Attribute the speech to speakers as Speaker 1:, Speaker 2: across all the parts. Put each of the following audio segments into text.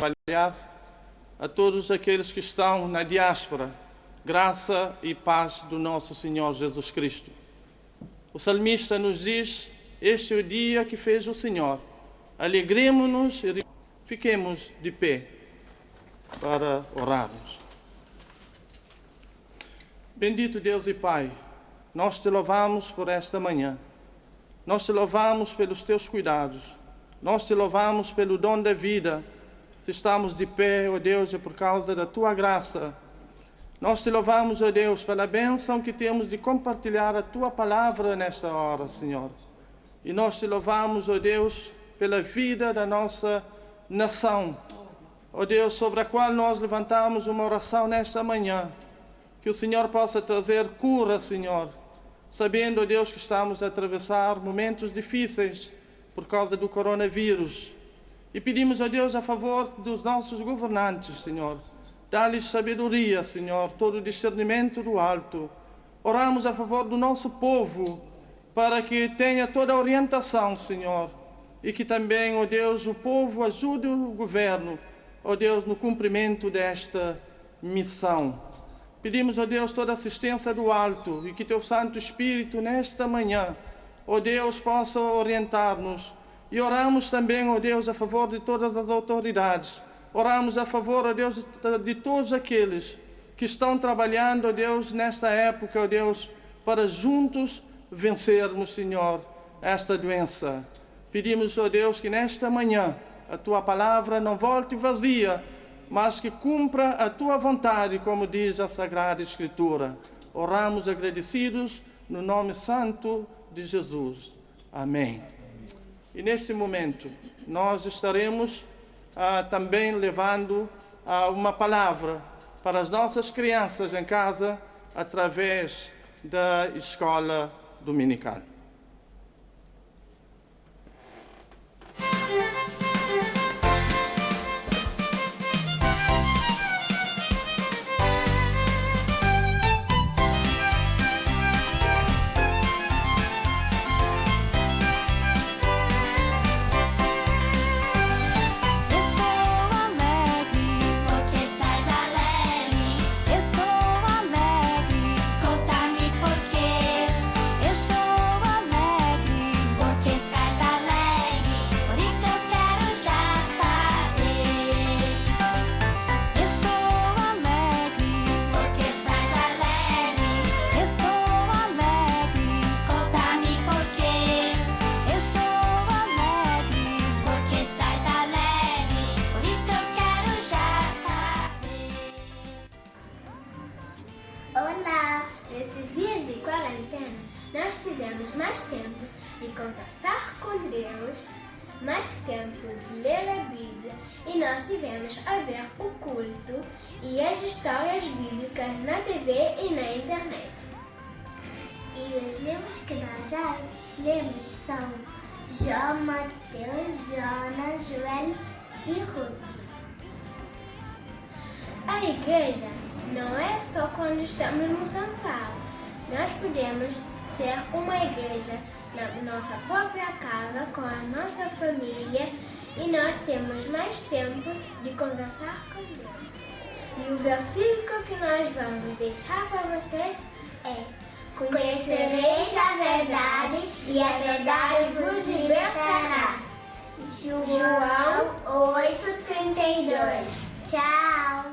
Speaker 1: trabalhar, a todos aqueles que estão na diáspora, graça e paz do nosso Senhor Jesus Cristo. O salmista nos diz: este é o dia que fez o Senhor. Alegremo-nos e fiquemos de pé para orarmos. Bendito Deus e Pai, nós te louvamos por esta manhã. Nós te louvamos pelos teus cuidados. Nós te louvamos pelo dom da vida. Se estamos de pé, ó Deus, é por causa da tua graça. Nós te louvamos, ó Deus, pela bênção que temos de compartilhar a tua palavra nesta hora, Senhor. E nós te louvamos, ó Deus, pela vida da nossa nação. Ó Deus, sobre a qual nós levantamos uma oração nesta manhã. Que o Senhor possa trazer cura, Senhor, sabendo, ó Deus, que estamos a atravessar momentos difíceis por causa do coronavírus. E pedimos, ó Deus, a favor dos nossos governantes, Senhor. Dá-lhes sabedoria, Senhor, todo o discernimento do alto. Oramos a favor do nosso povo, para que tenha toda a orientação, Senhor. E que também, ó Deus, o povo ajude o governo, ó Deus, no cumprimento desta missão. Pedimos, ó Deus, toda a assistência do alto e que teu Santo Espírito, nesta manhã, ó Deus, possa orientar-nos. E oramos também, ó Deus, a favor de todas as autoridades. Oramos a favor, ó Deus, de todos aqueles que estão trabalhando, ó Deus, nesta época, ó Deus, para juntos vencermos, Senhor, esta doença. Pedimos, ó Deus, que nesta manhã a tua palavra não volte vazia, mas que cumpra a tua vontade, como diz a Sagrada Escritura. Oramos agradecidos no nome santo de Jesus. Amém. E neste momento nós estaremos também levando uma palavra para as nossas crianças em casa através da escola dominical.
Speaker 2: Nós tivemos mais tempo de conversar com Deus, mais tempo de ler a Bíblia e nós tivemos a ver o culto e as histórias bíblicas na TV e na internet.
Speaker 3: E os livros que nós já lemos são Jó, Mateus, Jonas, Joel e Ruth.
Speaker 2: A igreja não é só quando estamos no santuário. Nós podemos ter uma igreja na nossa própria casa, com a nossa família, e nós temos mais tempo de conversar com Deus. E o versículo que nós vamos deixar para vocês é:
Speaker 3: conhecereis a verdade e a verdade vos libertará. João 8:32. Tchau!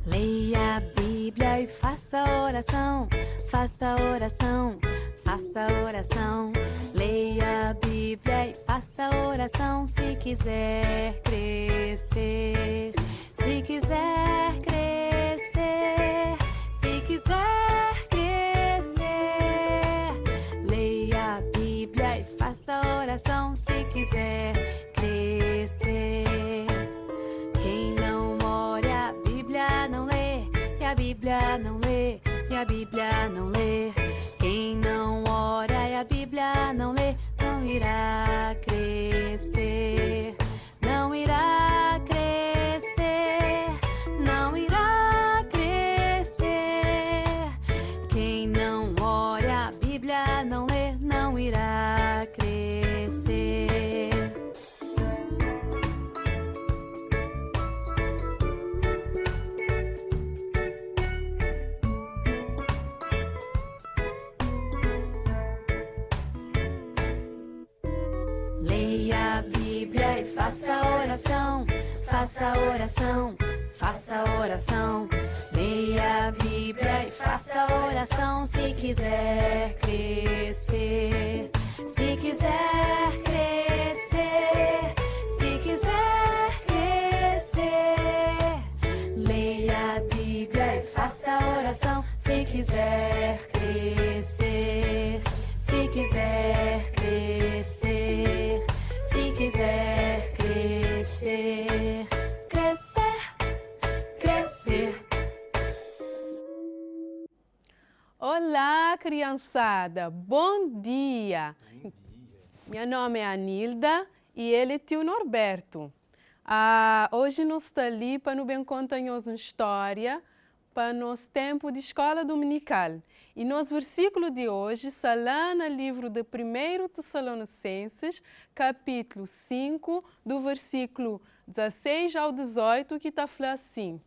Speaker 4: Leia a Bíblia e faça oração, faça oração, faça oração. Leia a Bíblia e faça oração se quiser crescer, se quiser crescer, se quiser crescer. Leia a Bíblia e faça oração se quiser crescer. Quem não ora a Bíblia não lê, e a Bíblia não lê, e a Bíblia não lê. Quem não ora e a Bíblia não lê, não irá crescer, não irá crescer. Leia a Bíblia e faça oração, faça oração, faça oração. Leia a Bíblia e faça oração se quiser crescer, se quiser crescer, se quiser crescer. Leia a Bíblia e faça oração se quiser crescer, se quiser crescer, se quiser crescer, crescer, crescer.
Speaker 5: Olá, criançada! Bom dia! Meu nome é Anilda e ele é tio Norberto. Hoje nós estamos ali para nos bem contar uma história para nosso tempo de escola dominical. E nosso versículo de hoje está lá no livro de 1 Tessalonicenses, capítulo 5, do versículo 16 ao 18, que está falando assim: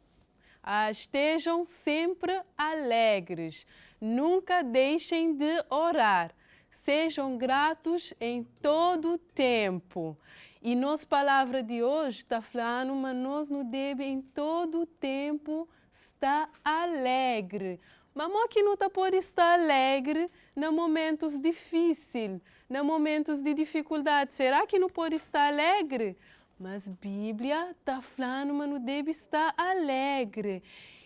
Speaker 5: estejam sempre alegres, nunca deixem de orar, sejam gratos em todo o tempo. E nossa palavra de hoje está falando, mas nós não devemos em todo o tempo estar alegre. Mas que não pode estar alegre nos momentos difíceis, nos momentos de dificuldade. Será que não pode estar alegre? Mas a Bíblia está falando, mas não deve estar alegre.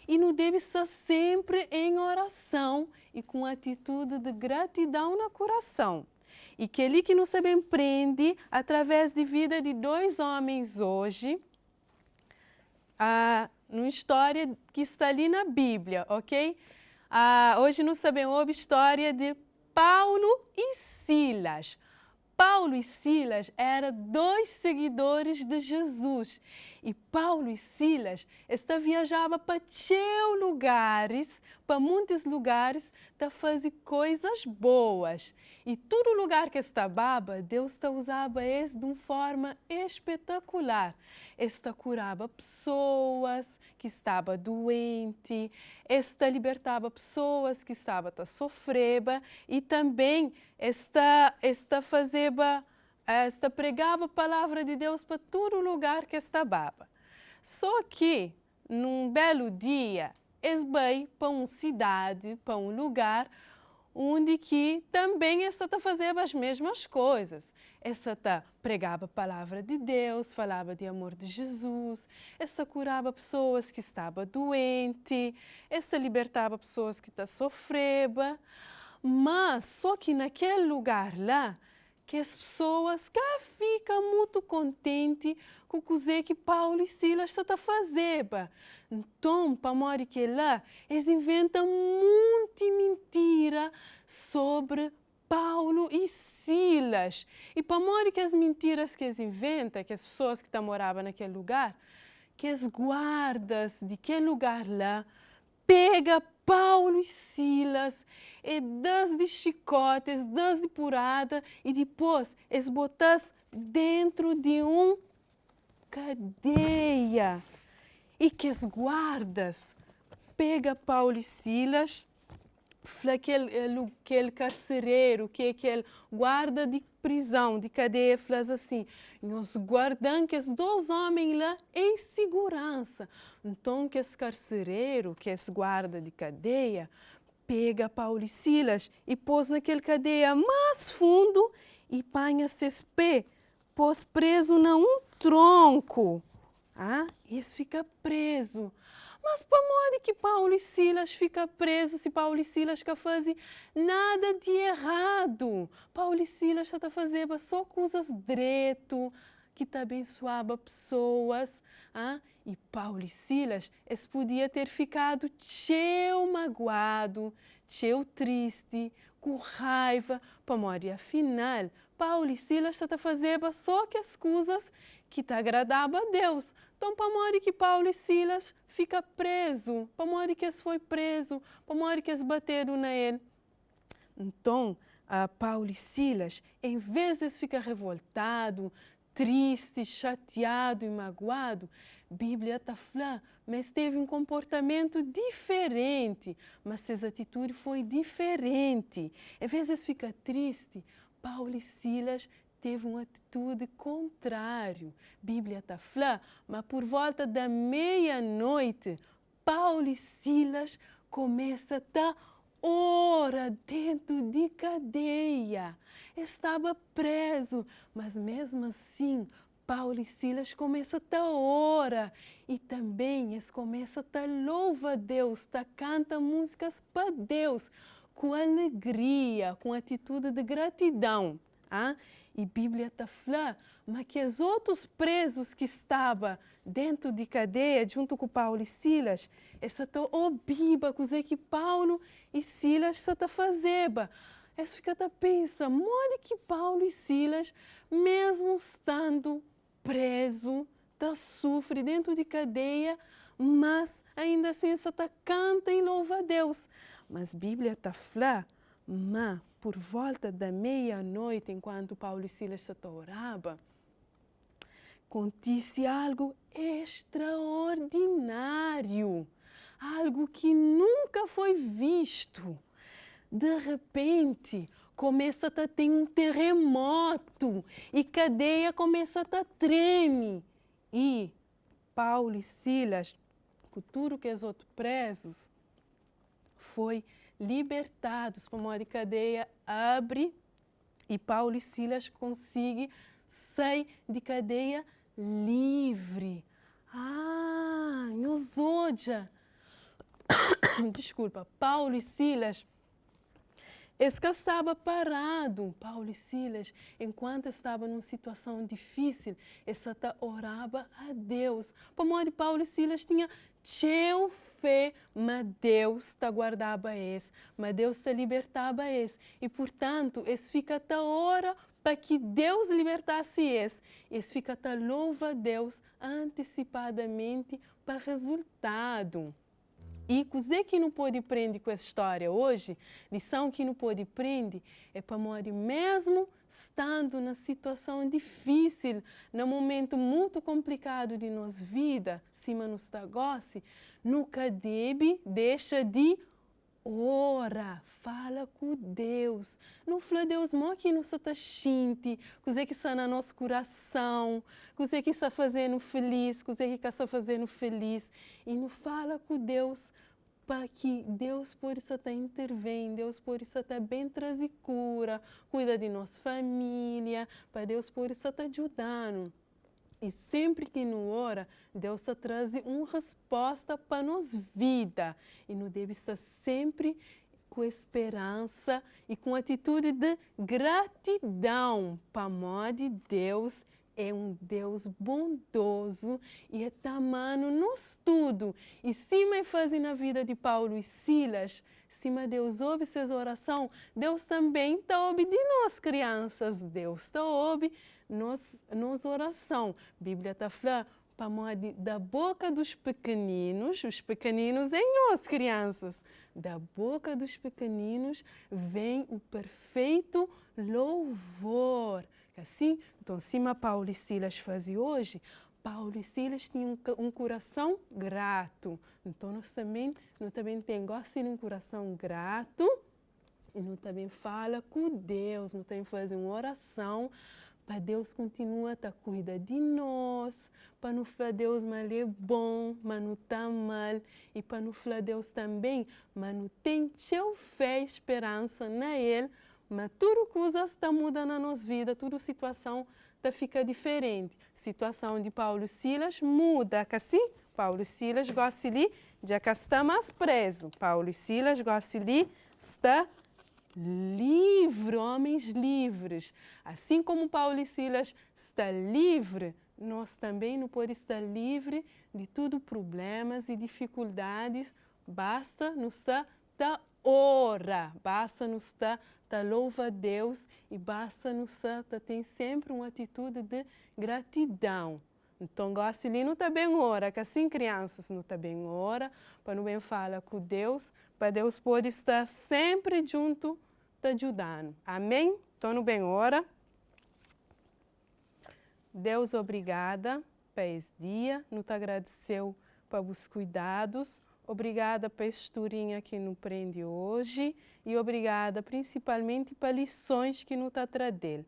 Speaker 5: E não deve estar sempre em oração e com atitude de gratidão no coração. E que ele que nos empreende através da vida de dois homens hoje, numa história que está ali na Bíblia, ok? Hoje nós sabemos a história de Paulo e Silas. Paulo e Silas eram dois seguidores de Jesus. E Paulo e Silas viajavam para muitos lugares, para fazer coisas boas. E todo lugar que estava, Deus usava eles de uma forma espetacular. Curava pessoas que estavam doentes, libertava pessoas que estavam sofrendo e também pregava a palavra de Deus para todo lugar que estava. Só que, num belo dia, eles vão para uma cidade, para um lugar, onde que também essa fazendo as mesmas coisas. Essa pregava a palavra de Deus, falava de amor de Jesus, essa curava pessoas que estavam doentes, essa libertava pessoas que sofrendo. Mas só que naquele lugar lá, que as pessoas ficam muito contentes com o que Paulo e Silas estão fazendo. Então, para morrer que lá, eles inventam muita mentira sobre Paulo e Silas. E para morrer que as mentiras que eles inventam, que as pessoas que moravam naquele lugar, que as guardas daquele lugar lá, pega Paulo e Silas e das de chicotes, das de porrada e depois eles botas dentro de cadeia. E que os guardas pega Paulo e Silas, aquele carcereiro, que é aquele guarda de prisão, de cadeia, faz assim, nós guardamos que os dois homens lá em segurança. Então, que esse carcereiro, que esse guarda de cadeia, pega Paulo e Silas e pôs naquele cadeia mais fundo e panha-se esse pé, pôs preso num tronco. Esse fica preso. Mas para modo que Paulo e Silas ficam presos se Paulo e Silas não fazem nada de errado. Paulo e Silas estão fazendo só coisas direito, que abençoava pessoas. E Paulo e Silas, eles podiam ter ficado cheio magoado, cheio triste, com raiva, para morrer. Afinal, Paulo e Silas estão fazendo só que as coisas que agradavam a Deus. Então, para morrer que Paulo e Silas fica preso, para morrer que eles foi preso, para morrer que eles bateram nele. Então, Paulo e Silas, em vez de eles ficar revoltado, triste, chateado e magoado, a Bíblia está falando, mas teve um comportamento diferente, mas essa atitude foi diferente. Em vez de eles ficar triste, Paulo e Silas teve uma atitude contrária. A Bíblia está falando, mas por volta da meia-noite, Paulo e Silas começam a orar dentro de cadeia. Estava preso, mas mesmo assim, Paulo e Silas começam a orar e também eles começam a louvar a Deus, a cantar músicas para Deus, com alegria, com atitude de gratidão. E a Bíblia está falando, mas que os outros presos que estavam dentro de cadeia, junto com Paulo e Silas, eles estão ouvindo coisa que Paulo e Silas estão fazendo. Eles ficam a pensar, modo que Paulo e Silas, mesmo estando preso, sofre dentro de cadeia, mas ainda assim essa canta e louva a Deus. Mas a Bíblia está falando, mas por volta da meia-noite, enquanto Paulo e Silas oravam, acontece algo extraordinário, algo que nunca foi visto. De repente, começa a ter um terremoto e cadeia começa a tremer. E Paulo e Silas, com tudo que os outros presos, foi libertados. Para uma cadeia abre e Paulo e Silas conseguem sair de cadeia livre. Nós hoje, desculpa, Paulo e Silas, eles estavam parados, Paulo e Silas, enquanto estavam numa situação difícil, eles oravam a Deus. Por modo Paulo e Silas tinham cheio fé, mas Deus guardava eles, mas Deus libertava eles. E, portanto, eles ficam a orar para que Deus libertasse eles. Eles ficam a louvar a Deus antecipadamente para resultado. E coisa que não pode aprender com essa história hoje, lição que não pode aprender, é para morrer mesmo estando na situação difícil, num momento muito complicado de nossa vida, se não está goste, nunca deve deixar de ora, fala com Deus. Não fala Deus, mas que não está sente, coisa que está no nosso coração, coisa que está fazendo feliz, coisa que está fazendo feliz. E não fala com Deus para que Deus possa estar intervendo, Deus possa estar bem trazer cura, cuida de nossa família, para Deus possa estar ajudando. E sempre que não ora, Deus traz uma resposta para nossa vida. E não deve estar sempre com esperança e com atitude de gratidão. Para amor de Deus, é um Deus bondoso e é tamanho nos tudo. E se me fazem na vida de Paulo e Silas, se Deus ouve essas orações, Deus também está ouvindo de nós, crianças. Deus está ouvindo nos oração. A Bíblia está falando, da boca dos pequeninos, os pequeninos em nós, crianças, da boca dos pequeninos vem o perfeito louvor. Assim, então, cima Paulo e Silas fazem hoje, Paulo e Silas tinham um coração grato. Então, nós também temos um coração grato e nós também fala com Deus, nós também fazemos uma oração para Deus continuar a cuidar de nós, para não falar Deus, mas é bom, mas não está mal, e para não falar Deus também, mas não tem fé e esperança na Ele, mas tudo coisas está mudando na nossa vida, toda situação fica diferente. Situação de Paulo e Silas muda, que assim? Paulo e Silas gostam de estar mais preso. Paulo e Silas gostam de estar livre, homens livres. Assim como Paulo e Silas estão livres, nós também não podemos estar livres de tudo problemas e dificuldades. Basta nos estar ora, basta nos estar louva a Deus e basta nos ter sempre uma atitude de gratidão. Então, Gosselino também ora, que assim crianças não também ora, para não bem falar com Deus, para Deus poder estar sempre junto, te ajudando. Amém? Então, não bem ora. Deus, obrigada por esse dia, não te agradeceu pelos cuidados. Obrigada pela historinha que nos prende hoje e obrigada principalmente pelas lições que nos está trazendo.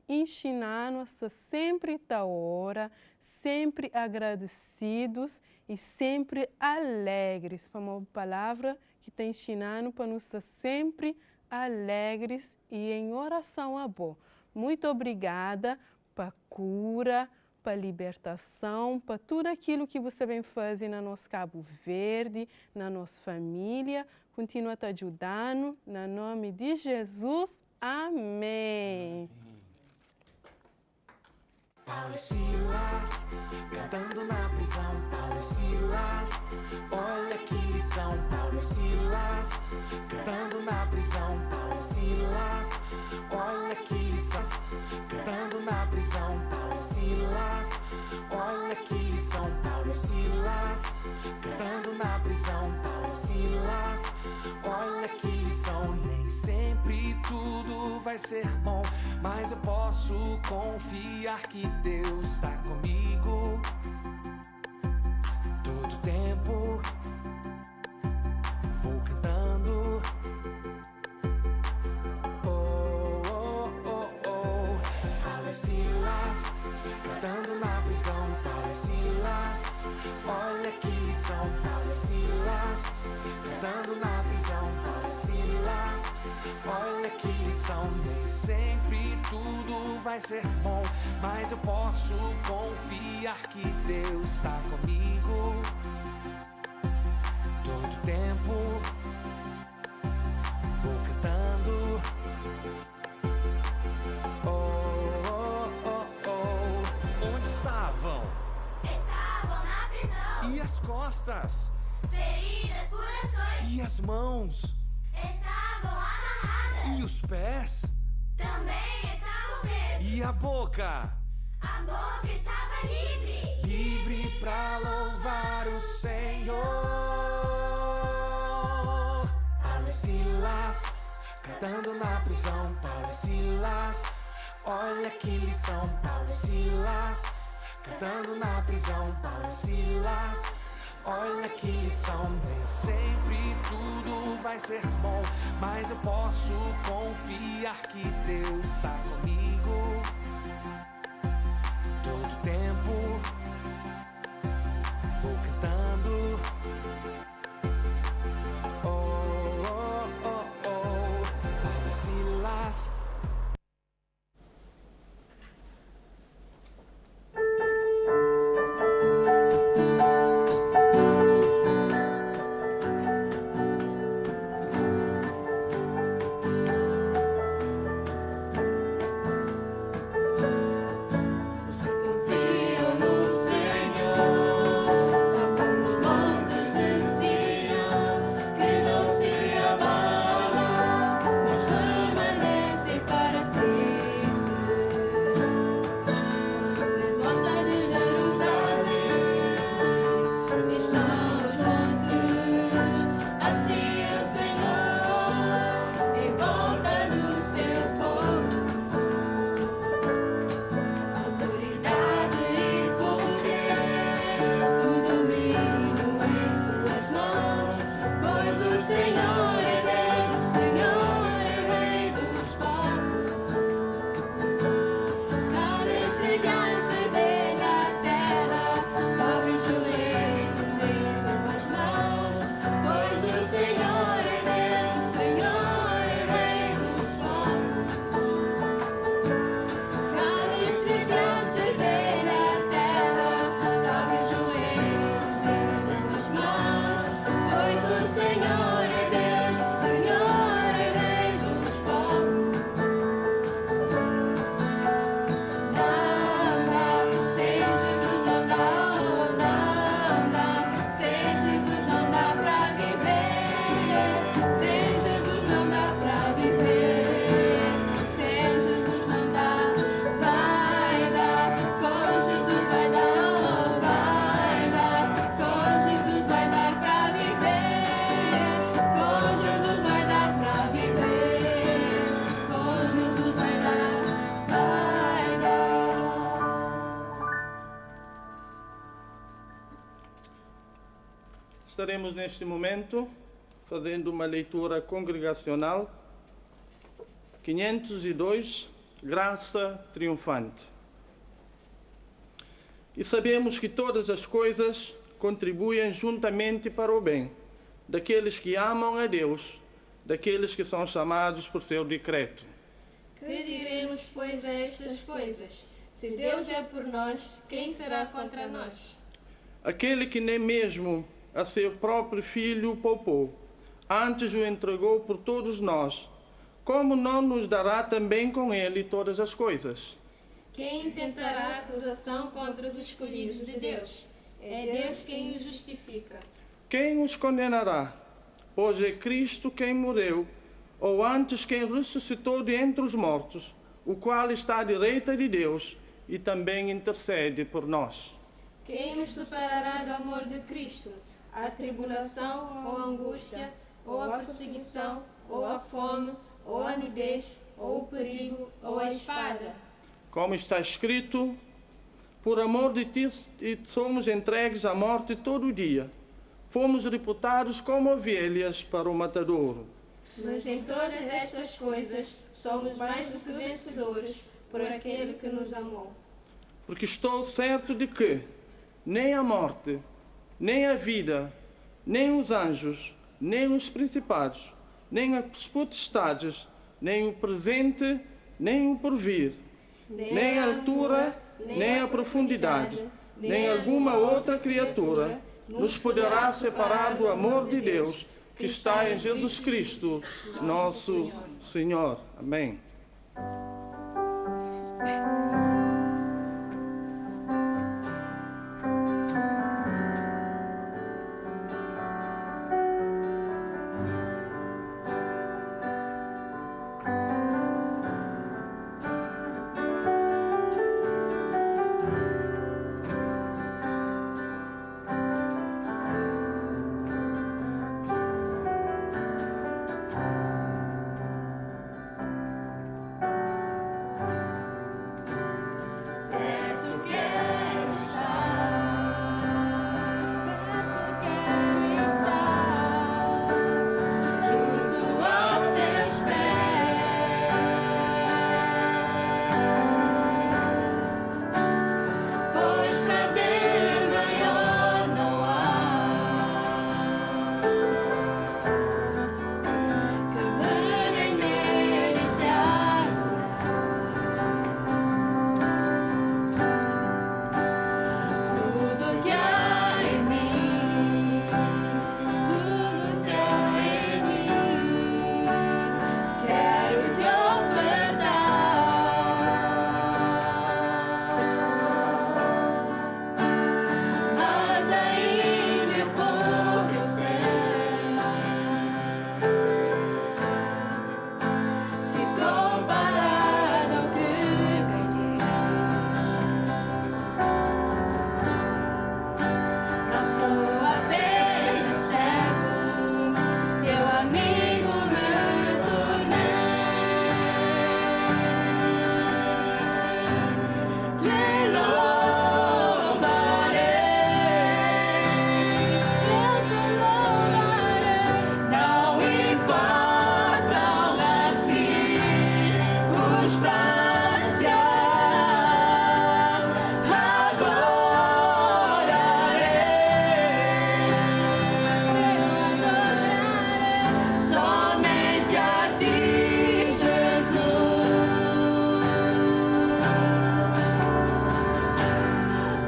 Speaker 5: ensinar-nos a sempre estar hora, sempre agradecidos e sempre alegres. Para uma palavra que está ensinando para nós estar sempre alegres e em oração a Bom. Muito obrigada para cura, para libertação, para tudo aquilo que você vem fazer na nosso Cabo Verde, na nossa família. Continua te ajudando. No nome de Jesus. Amém.
Speaker 6: Paulo e Silas, cantando na prisão. Paulo e Silas, olha que lição. Paulo e Silas, cantando na prisão. Paulo e Silas, olha que lição. Cantando na prisão. Paulo e Silas, olha que lição. Paulo e Silas, cantando na prisão. Paulo e Silas, olha que lição. Nem sempre tudo vai ser bom, mas eu posso confiar que Deus está comigo todo tempo. Vou cantando. Oh, oh, oh, oh. Paulo e Silas, cantando na prisão. Paulo e Silas, olha que lição. Paulo e Silas, cantando na prisão. Paulo e Silas, olha que lição. Nem sempre tudo vai ser bom, mas eu posso confiar que Deus está comigo todo tempo. Vou cantando. Oh, oh, oh, oh. Onde estavam?
Speaker 7: Estavam na prisão.
Speaker 6: E as costas?
Speaker 7: Feridas por ações.
Speaker 6: E as mãos?
Speaker 7: Estavam amarradas.
Speaker 6: E os pés?
Speaker 7: Também estavam presos.
Speaker 6: E a boca?
Speaker 7: A boca estava livre.
Speaker 6: Livre pra louvar o Senhor. Paulo e Silas, cantando na prisão. Paulo e Silas, olha que lição. Paulo e Silas, cantando na prisão. Paulo e Silas, olha que lição. Nem sempre tudo vai ser bom, mas eu posso confiar que Deus está comigo todo tempo. Vou cantando. Oh, oh, oh, oh. Paulo e Silas.
Speaker 7: Confiam no Senhor, só como os montes de Sião, que não se abalam, mas permanecem para sempre. Volta de Jerusalém, estão os montes, assim o Senhor, em volta do seu povo. Autoridade e poder, o domínio em suas mãos, pois o Senhor é Deus, o Senhor é Rei dos povos. Cada gigante da terra, dobre os joelhos em suas mãos, pois o Senhor é Deus, o Senhor é Rei dos povos. Cada gigante da terra, dobre os joelhos em suas mãos, pois o Senhor é Deus, o Senhor é Rei dos povos. Sem Jesus não dá pra viver. Sem Jesus não dá pra viver. Sem Jesus não dá, vai dar. Com Jesus vai dar, vai dar. Com Jesus vai dar pra viver. Com Jesus vai dar pra viver. Com Jesus vai dar, vai dar.
Speaker 1: Estaremos neste momento fazendo uma leitura congregacional 502 graça triunfante. E sabemos que todas as coisas contribuem juntamente para o bem daqueles que amam a Deus, daqueles que são chamados por seu decreto.
Speaker 7: Que diremos, pois, a estas coisas? Se Deus é por nós, quem será contra nós?
Speaker 1: Aquele que nem mesmo a seu próprio Filho poupou, antes o entregou por todos nós, como não nos dará também com ele todas as coisas?
Speaker 7: Quem intentará acusação contra os escolhidos de Deus? É Deus quem os justifica.
Speaker 1: Quem os condenará? Pois é Cristo quem morreu, ou antes quem ressuscitou de entre os mortos, o qual está à direita de Deus e também intercede por nós.
Speaker 7: Quem nos separará do amor de Cristo? A tribulação, ou a angústia, ou a perseguição, ou a fome, ou a nudez, ou o perigo, ou a espada.
Speaker 1: Como está escrito, por amor de ti somos entregues à morte todo dia. Fomos reputados como ovelhas para o matadouro.
Speaker 7: Mas em todas estas coisas somos mais do que vencedores por aquele que nos amou.
Speaker 1: Porque estou certo de que nem a morte, nem a vida, nem os anjos, nem os principados, nem as potestades, nem o presente, nem o porvir, nem a altura, nem a profundidade, nem alguma outra criatura nos poderá separar do amor de Deus que está em Jesus Cristo, nosso Senhor. Amém.
Speaker 7: Perto quero estar, junto aos teus pés, pois prazer maior não há que me render e te tudo que há em mim, tudo que há em mim, quero te ofertar. Mas ainda é pouco eu sei, se comparado ao que ganhei. Não sou apenas cego, teu amigo me tornei. Te louvarei, eu te louvarei. Não importa as circunstâncias, adorarei, somente a ti, Jesus.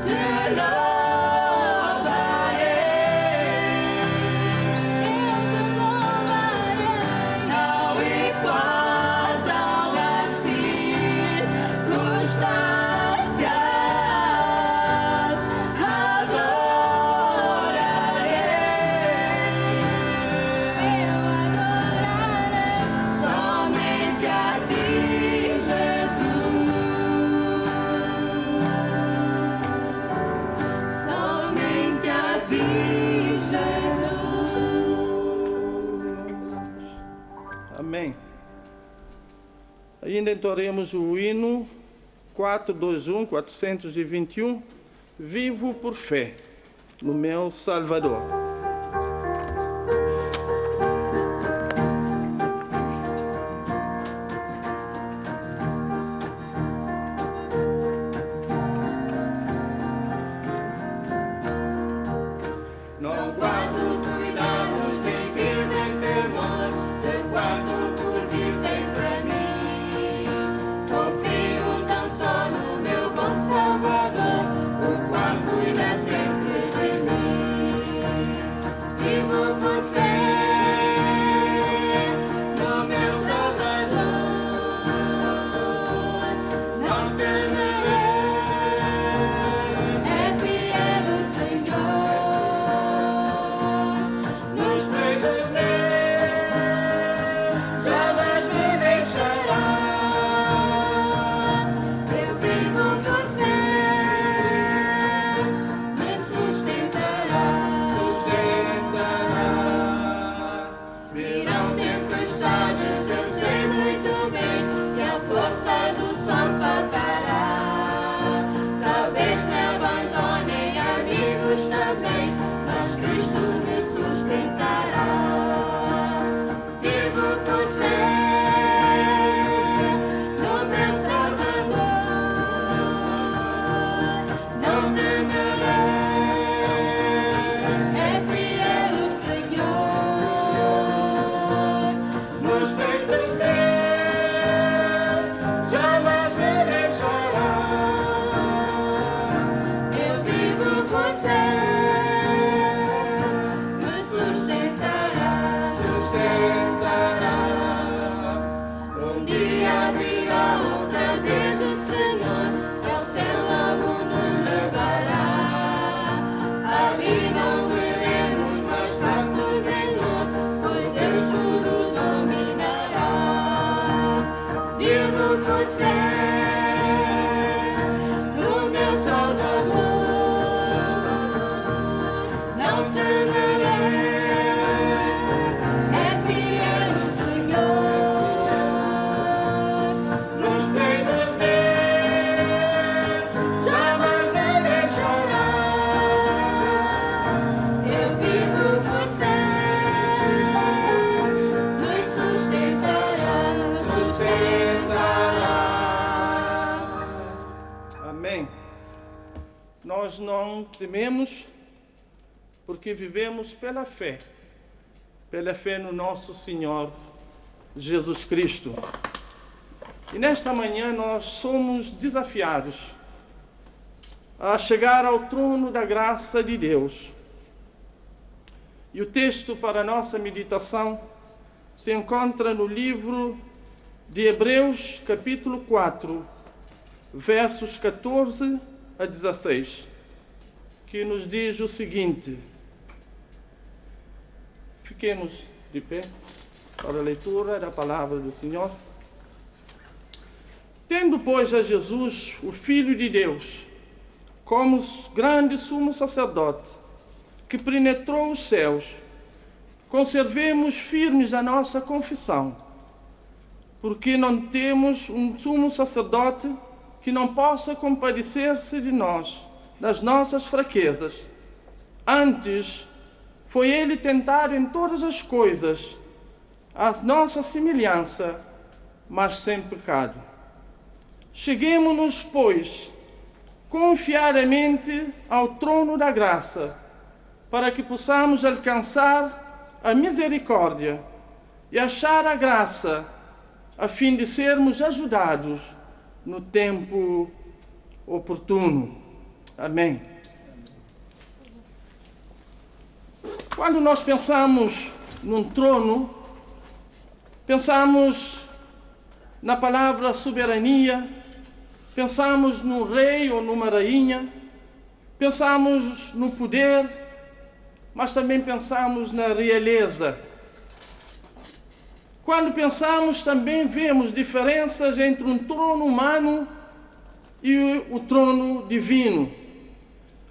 Speaker 7: Te louvarei, não importam as circunstâncias, adorarei, somente a ti, Jesus. Somente a ti, Jesus.
Speaker 1: Amém. Ainda entoaremos o hino 421, Vivo por fé no meu Salvador. Amém. Nós não tememos porque vivemos pela fé no nosso Senhor Jesus Cristo. E nesta manhã nós somos desafiados a chegar ao trono da graça de Deus. E o texto para a nossa meditação se encontra no livro de Hebreus, capítulo 4, versos 14 a 16, que nos diz o seguinte. Fiquemos de pé para a leitura da palavra do Senhor. Tendo, pois, a Jesus, o Filho de Deus, como grande sumo sacerdote, que penetrou os céus, conservemos firmes a nossa confissão, porque não temos um sumo sacerdote que não possa compadecer-se de nós, das nossas fraquezas. Antes, foi ele tentado em todas as coisas, à nossa semelhança, mas sem pecado. Cheguemo-nos, pois, confiadamente ao trono da graça, para que possamos alcançar a misericórdia e achar a graça, a fim de sermos ajudados no tempo oportuno. Amém. Quando nós pensamos num trono, pensamos na palavra soberania, pensamos num rei ou numa rainha, pensamos no poder, mas também pensamos na realeza. Quando pensamos, também vemos diferenças entre um trono humano e o trono divino.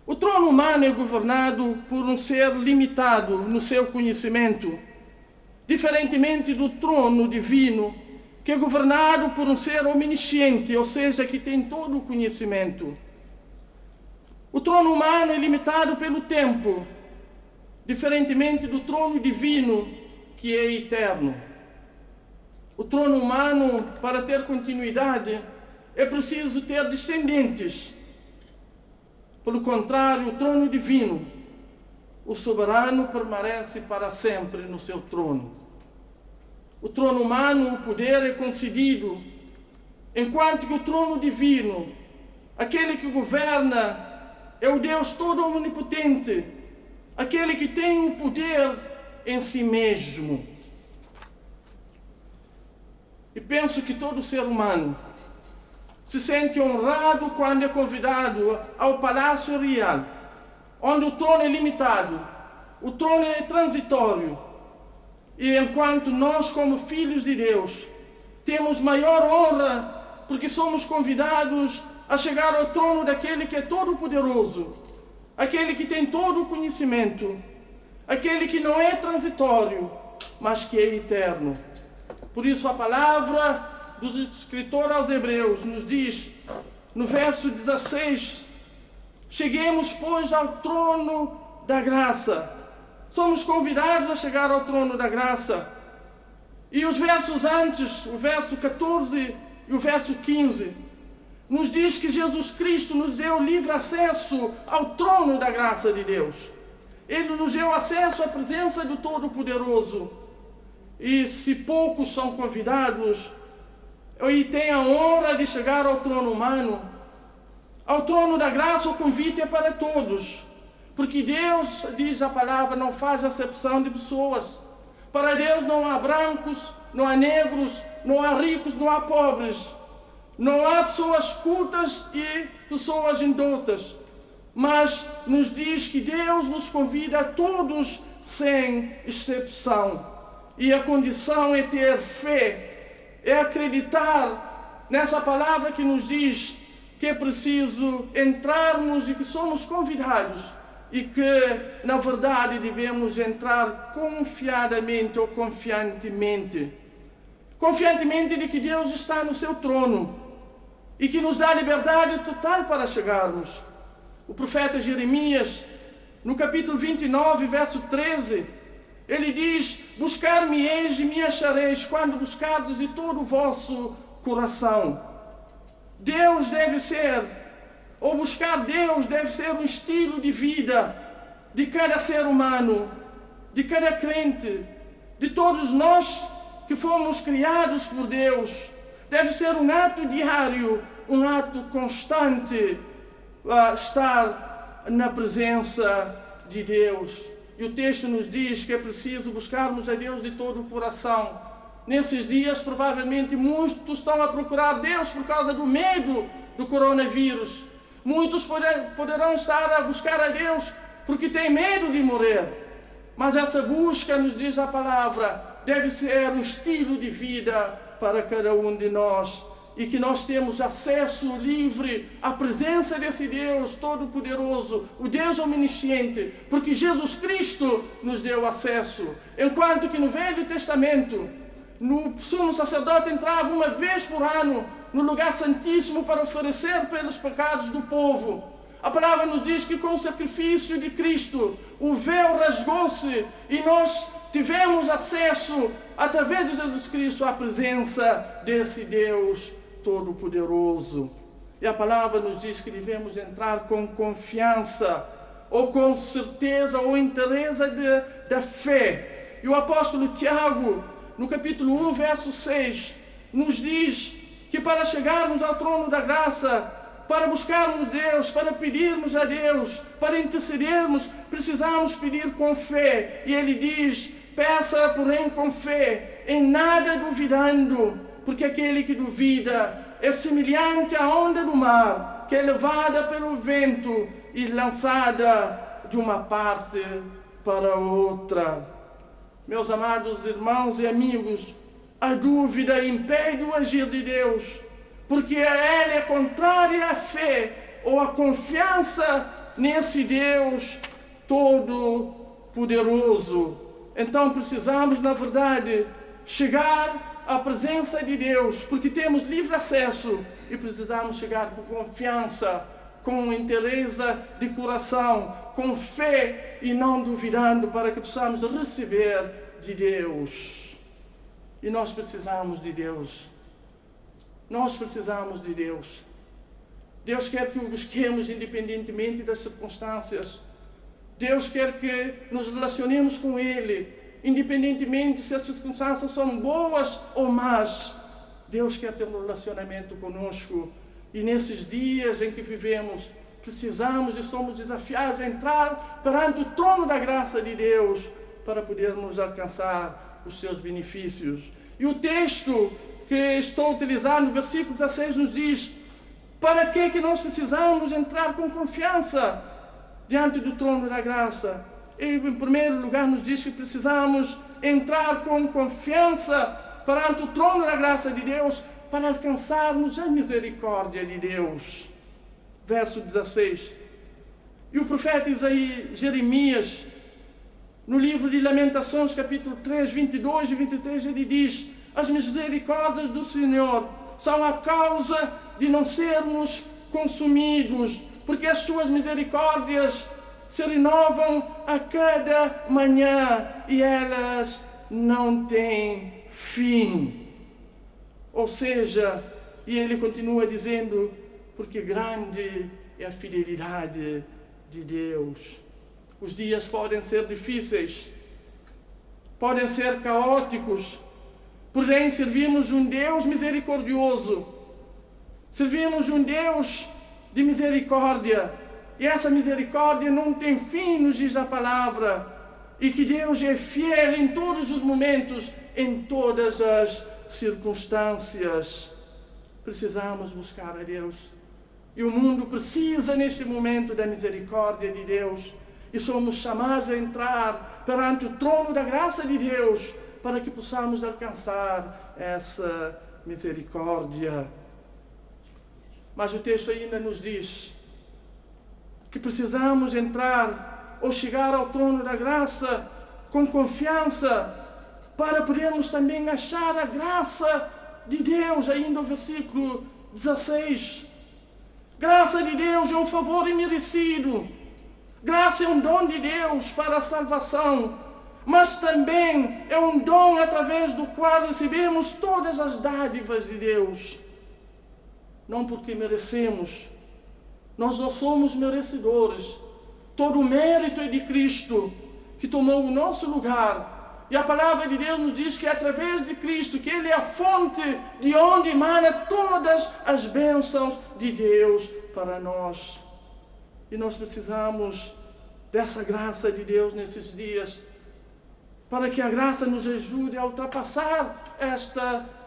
Speaker 1: O trono humano é governado por um ser limitado no seu conhecimento, diferentemente do trono divino, que é governado por um ser omnisciente, ou seja, que tem todo o conhecimento. O trono humano é limitado pelo tempo, diferentemente do trono divino, que é eterno. O trono humano, para ter continuidade, é preciso ter descendentes. Pelo contrário, o trono divino, o soberano permanece para sempre no seu trono. O trono humano, o poder é concedido, enquanto que o trono divino, aquele que governa, é o Deus todo onipotente, aquele que tem o poder em si mesmo. E penso que todo ser humano se sente honrado quando é convidado ao Palácio Real, onde o trono é limitado, o trono é transitório. E enquanto nós, como filhos de Deus, temos maior honra, porque somos convidados a chegar ao trono daquele que é todo-poderoso, aquele que tem todo o conhecimento, aquele que não é transitório, mas que é eterno. Por isso a palavra do escritor aos Hebreus nos diz, no verso 16, cheguemos, pois, ao trono da graça. Somos convidados a chegar ao trono da graça. E os versos antes, o verso 14 e o verso 15, nos diz que Jesus Cristo nos deu livre acesso ao trono da graça de Deus. Ele nos deu acesso à presença do Todo-Poderoso. E se poucos são convidados e têm a honra de chegar ao trono humano, ao trono da graça, o convite é para todos. Porque Deus, diz a palavra, não faz acepção de pessoas. Para Deus não há brancos, não há negros, não há ricos, não há pobres. Não há pessoas cultas e pessoas indoutas. Mas nos diz que Deus nos convida a todos sem exceção. E a condição é ter fé, é acreditar nessa palavra que nos diz que é preciso entrarmos e que somos convidados e que, na verdade, devemos entrar confiadamente ou confiantemente. Confiantemente de que Deus está no seu trono e que nos dá liberdade total para chegarmos. O profeta Jeremias, no capítulo 29, verso 13, ele diz: buscar-me-eis e me achareis quando buscardes de todo o vosso coração. Deus deve ser ou buscar Deus deve ser um estilo de vida de cada ser humano, de cada crente, de todos nós que fomos criados por Deus. Deve ser um ato diário, um ato constante, estar na presença de Deus. E o texto nos diz que é preciso buscarmos a Deus de todo o coração. Nesses dias, provavelmente, muitos estão a procurar Deus por causa do medo do coronavírus. Muitos poderão estar a buscar a Deus porque têm medo de morrer. Mas essa busca, nos diz a palavra, deve ser um estilo de vida para cada um de nós. E que nós temos acesso livre à presença desse Deus Todo-Poderoso, o Deus Omnisciente, porque Jesus Cristo nos deu acesso. Enquanto que no Velho Testamento, o sumo sacerdote entrava uma vez por ano no lugar santíssimo para oferecer pelos pecados do povo. A palavra nos diz que com o sacrifício de Cristo, o véu rasgou-se e nós tivemos acesso, através de Jesus Cristo, à presença desse Deus Todo-Poderoso. E a palavra nos diz que devemos entrar com confiança, ou com certeza, ou inteireza da fé. E o apóstolo Tiago, no capítulo 1, verso 6, nos diz que para chegarmos ao trono da graça, para buscarmos Deus, para pedirmos a Deus, para intercedermos, precisamos pedir com fé. E ele diz: peça, porém, com fé, em nada duvidando, porque aquele que duvida é semelhante à onda do mar, que é levada pelo vento e lançada de uma parte para outra. Meus amados irmãos e amigos, a dúvida impede o agir de Deus, porque ela é contrária à fé ou à confiança nesse Deus Todo-Poderoso. Então precisamos, na verdade, chegar à presença de Deus, porque temos livre acesso e precisamos chegar com confiança, com inteireza de coração, com fé e não duvidando, para que possamos receber de Deus. E nós precisamos de Deus. Nós precisamos de Deus. Deus quer que o busquemos independentemente das circunstâncias. Deus quer que nos relacionemos com Ele, independentemente se as circunstâncias são boas ou más. Deus quer ter um relacionamento conosco. E nesses dias em que vivemos, precisamos e somos desafiados a entrar perante o trono da graça de Deus para podermos alcançar os seus benefícios. E o texto que estou utilizando, versículo 16, nos diz: para que nós precisamos entrar com confiança diante do trono da graça? E, em primeiro lugar, nos diz que precisamos entrar com confiança perante o trono da graça de Deus para alcançarmos a misericórdia de Deus. Verso 16. E o profeta Jeremias, no livro de Lamentações, capítulo 3, 22 e 23, ele diz: as misericórdias do Senhor são a causa de não sermos consumidos, porque as suas misericórdias se renovam a cada manhã e elas não têm fim. Ou seja, e ele continua dizendo, porque grande é a fidelidade de Deus. Os dias podem ser difíceis, podem ser caóticos, porém servimos um Deus misericordioso, servimos um Deus de misericórdia. E essa misericórdia não tem fim, nos diz a palavra, e que Deus é fiel em todos os momentos, em todas as circunstâncias. Precisamos buscar a Deus. E o mundo precisa neste momento da misericórdia de Deus. E somos chamados a entrar perante o trono da graça de Deus, para que possamos alcançar essa misericórdia. Mas o texto ainda nos diz que precisamos entrar ou chegar ao trono da graça com confiança, para podermos também achar a graça de Deus. Ainda o versículo 16. Graça de Deus é um favor imerecido. Graça é um dom de Deus para a salvação, mas também é um dom através do qual recebemos todas as dádivas de Deus. Não porque merecemos, Nós não somos merecedores. Todo o mérito é de Cristo, que tomou o nosso lugar. E a palavra de Deus nos diz que é através de Cristo, que Ele é a fonte de onde emana todas as bênçãos de Deus para nós. E nós precisamos dessa graça de Deus nesses dias, para que a graça nos ajude a ultrapassar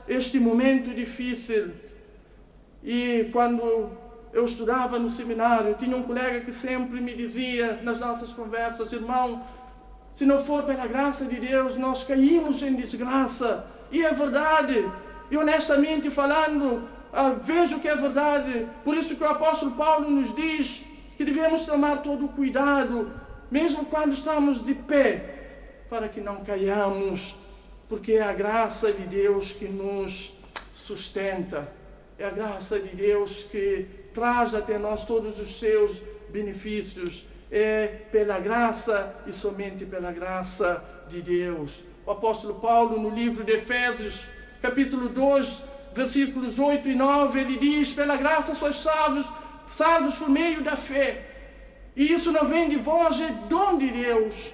Speaker 1: este momento difícil. E quando eu estudava no seminário, tinha um colega que sempre me dizia nas nossas conversas: irmão, se não for pela graça de Deus, nós caímos em desgraça. E é verdade. E honestamente falando, vejo que é verdade. Por isso que o apóstolo Paulo nos diz que devemos tomar todo o cuidado, mesmo quando estamos de pé, para que não caiamos, porque é a graça de Deus que nos sustenta. É a graça de Deus que traz até nós todos os seus benefícios. É pela graça e somente pela graça de Deus. O apóstolo Paulo, no livro de Efésios, capítulo 2, versículos 8 e 9, ele diz: pela graça sois salvos por meio da fé. E isso não vem de vós, é dom de Deus.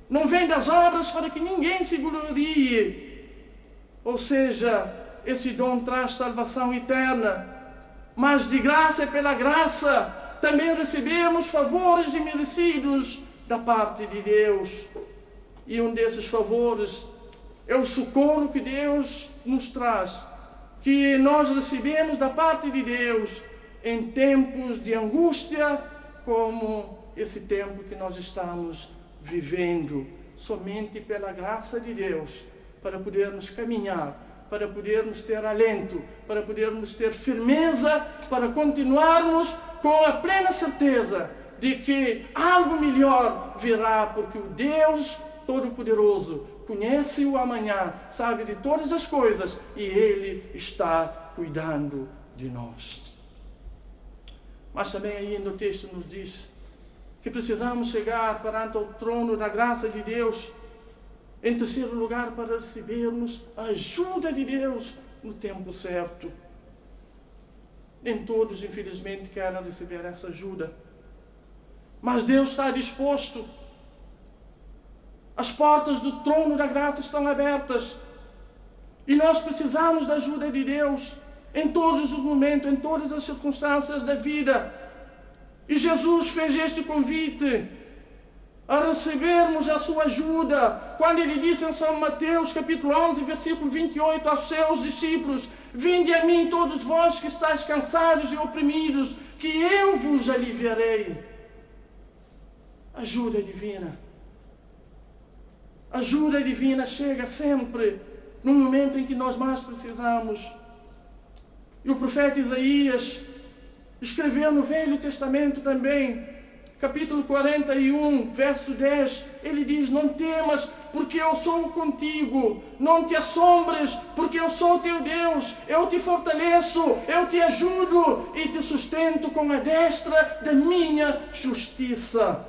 Speaker 1: Não vem das obras para que ninguém se glorie. Ou seja, esse dom traz salvação eterna. Mas de graça e pela graça também recebemos favores imerecidos da parte de Deus. E um desses favores é o socorro que Deus nos traz, que nós recebemos da parte de Deus em tempos de angústia, como esse tempo que nós estamos vivendo. Somente pela graça de Deus, para podermos caminhar, para podermos ter alento, para podermos ter firmeza, para continuarmos com a plena certeza de que algo melhor virá, porque o Deus Todo-Poderoso conhece o amanhã, sabe de todas as coisas, e Ele está cuidando de nós. Mas também ainda o texto nos diz que precisamos chegar perante o trono da graça de Deus, em terceiro lugar, para recebermos a ajuda de Deus no tempo certo. Nem todos, infelizmente, querem receber essa ajuda, mas Deus está disposto. As portas do trono da graça estão abertas, e nós precisamos da ajuda de Deus em todos os momentos, em todas as circunstâncias da vida. E Jesus fez este convite a recebermos a sua ajuda, quando Ele disse em São Mateus, capítulo 11, versículo 28, aos seus discípulos: vinde a mim todos vós que estáis cansados e oprimidos, que eu vos aliviarei. Ajuda divina. Ajuda divina chega sempre no momento em que nós mais precisamos. E o profeta Isaías escreveu no Velho Testamento também, capítulo 41, verso 10, ele diz: não temas, porque eu sou contigo, não te assombres, porque eu sou teu Deus, eu te fortaleço, eu te ajudo e te sustento com a destra da minha justiça.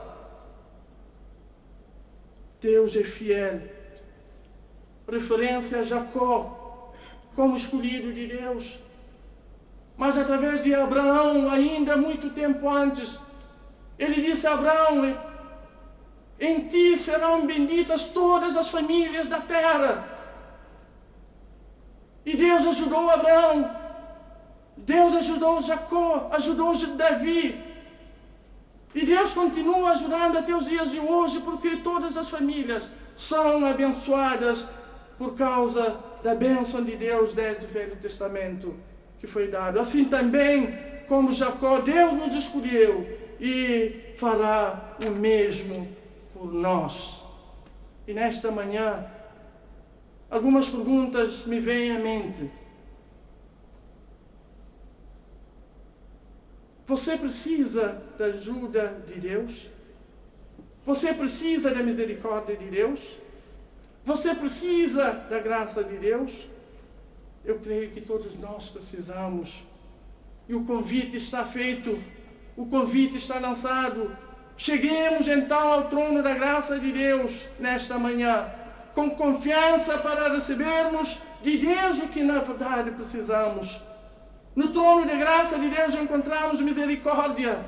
Speaker 1: Deus é fiel. Referência a Jacó como escolhido de Deus. Mas através de Abraão, ainda muito tempo antes, Ele disse a Abraão: em ti serão benditas todas as famílias da terra. E Deus ajudou Abraão, Deus ajudou Jacó, ajudou Davi. E Deus continua ajudando até os dias de hoje, porque todas as famílias são abençoadas por causa da bênção de Deus desde o Velho Testamento que foi dado. Assim também como Jacó, Deus nos escolheu e fará o mesmo por nós. E nesta manhã, algumas perguntas me vêm à mente. Você precisa da ajuda de Deus? Você precisa da misericórdia de Deus? Você precisa da graça de Deus? Eu creio que todos nós precisamos. E o convite está feito, o convite está lançado. Cheguemos então ao trono da graça de Deus nesta manhã, com confiança para recebermos de Deus o que na verdade precisamos. No trono de graça de Deus encontramos misericórdia,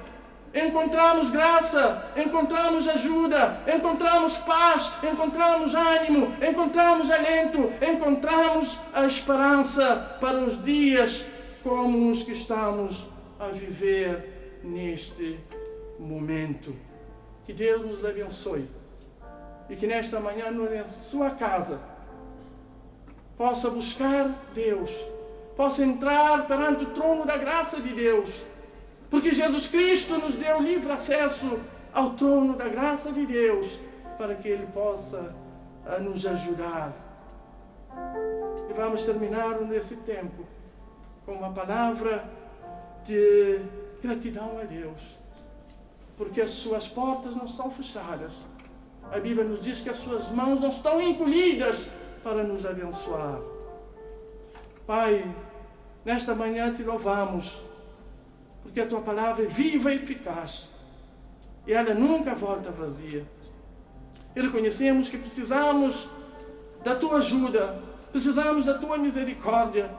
Speaker 1: encontramos graça, encontramos ajuda, encontramos paz, encontramos ânimo, encontramos alento, encontramos a esperança para os dias como os que estamos a viver neste momento. Que Deus nos abençoe e que nesta manhã, na sua casa, possa buscar Deus, possa entrar perante o trono da graça de Deus, porque Jesus Cristo nos deu livre acesso ao trono da graça de Deus, para que Ele possa nos ajudar. E vamos terminar nesse tempo com uma palavra de gratidão a Deus, porque as suas portas não estão fechadas. A Bíblia nos diz que as suas mãos não estão encolhidas para nos abençoar. Pai, nesta manhã te louvamos, porque a tua palavra é viva e eficaz, e ela nunca volta vazia. E reconhecemos que precisamos da tua ajuda, precisamos da tua misericórdia,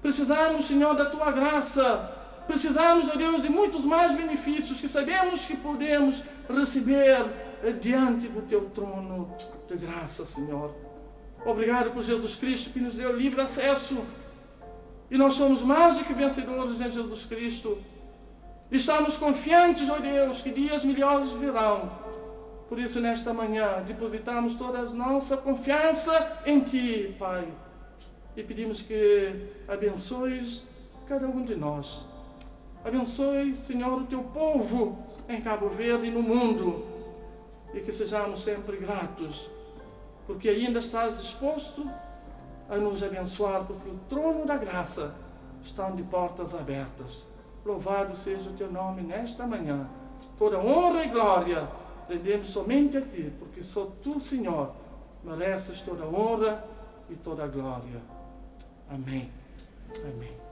Speaker 1: precisamos, Senhor, da tua graça, precisamos, ó Deus, de muitos mais benefícios que sabemos que podemos receber diante do teu trono de graça, Senhor. Obrigado por Jesus Cristo, que nos deu livre acesso, e nós somos mais do que vencedores em Jesus Cristo. Estamos confiantes, ó Deus, que dias melhores virão. Por isso, nesta manhã, depositamos toda a nossa confiança em Ti, Pai, e pedimos que abençoes cada um de nós. Abençoe, Senhor, o Teu povo em Cabo Verde e no mundo, e que sejamos sempre gratos, porque ainda estás disposto a nos abençoar, porque o trono da graça está de portas abertas. Louvado seja o Teu nome nesta manhã. Toda honra e glória rendemos somente a Ti, porque só Tu, Senhor, mereces toda honra e toda glória. Amém. Amém.